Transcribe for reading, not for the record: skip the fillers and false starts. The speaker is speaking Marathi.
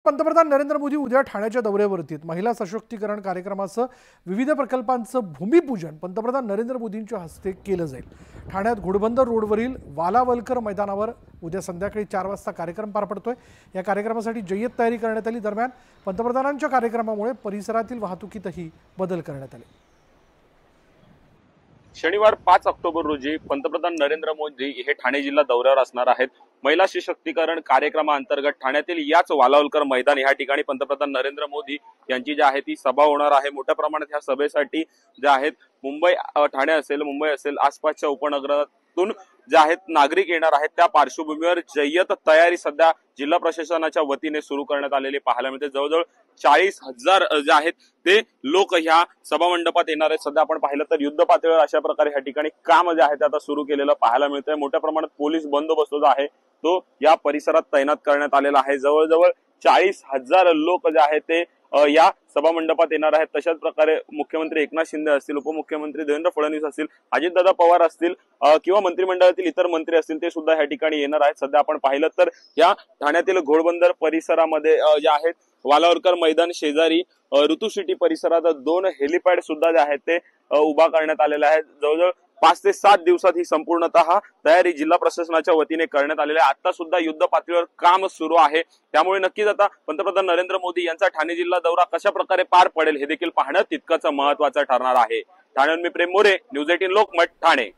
पंतप्रधान नरेंद्र मोदी उद्या ठाण्याच्या दौऱ्यावरती आहेत। महिला सशक्तीकरण कार्यक्रमाचं विविध प्रकल्पांचं भूमिपूजन पंतप्रधान नरेंद्र मोदींच्या हस्ते केलं जाईल। ठाण्यात घोडबंदर रोडवरील वालावलकर मैदानावर उद्या संध्याकाळी 4 वाजता कार्यक्रम पार पडतोय। या कार्यक्रमासाठी जय्यत तयारी करण्यात आली। दरम्यान पंतप्रधानांच्या कार्यक्रमामुळे परिसरातील वाहतुकीतही बदल करण्यात आले। शनिवार 5 ऑक्टोबर रोजी पंतप्रधान नरेंद्र मोदी हे ठाणे जिल्हा दौऱ्यावर असणार आहेत। महिला सशक्तीकरण कार्यक्रमाअंतर्गत ठाण्यातील याच वालावलकर मैदान या ठिकाणी पंतप्रधान नरेंद्र मोदी यांची जी आहे ती सभा होणार आहे। मोठ्या प्रमाणात ह्या सभेसाठी जे आहेत मुंबई ठाणे असेल आसपासच्या उपनगरातून जे आहेत नागरिक येणार आहेत। त्या पार्श्वभूमीवर जय्यत तयारी सध्या जिल्हा प्रशासनाच्या वतीने सुरू करण्यात आलेली पाहायला मिळते। जवळजवळ 40,000 जे आहेत ते लोक ह्या सभा मंडपात येणार आहेत। सध्या आपण पाहिलं तर युद्ध पातळीवर अशा प्रकारे ह्या ठिकाणी काम जे आहे ते आता सुरू केलेलं पाहायला मिळतंय। मोठ्या प्रमाणात पोलीस बंदोबस्त जो आहे तो या परिसरात तैनात करण्यात आलेला आहे। जवळजवळ 40,000 लोक जे आहेत ते या सभा मंडपात येणार आहेत। तशाच प्रकारे मुख्यमंत्री एकनाथ शिंदे असतील, उपमुख्यमंत्री देवेंद्र फडणवीस असतील, अजितदादा पवार असतील किंवा मंत्रिमंडळातील इतर मंत्री असतील ते सुद्धा या ठिकाणी येणार आहेत। सध्या आपण पाहिलं तर या ठाण्यातील घोडबंदर परिसरामध्ये जे आहेत वालावलकर मैदान शेजारी ऋतू सिटी परिसरात 2 हेलिपॅड सुद्धा जे आहेत ते उभा करण्यात आलेले आहेत। जवळजवळ 5 ते 7 दिवसात ही संपूर्णतः तयारी जिल्हा प्रशासनाच्या वतीने करण्यात आलेली आहे। आता सुद्धा युद्ध पातळीवर काम सुरू आहे। त्यामुळे नक्कीच आता पंतप्रधान नरेंद्र मोदी यांचा ठाणे जिल्हा दौरा कशा प्रकारे पार पडेल हे देखील पाहणं तितकंच महत्त्वाचं ठरणार आहे। ठाण्याहून मी प्रेम मोरे, न्यूज 18 लोकमत, ठाणे।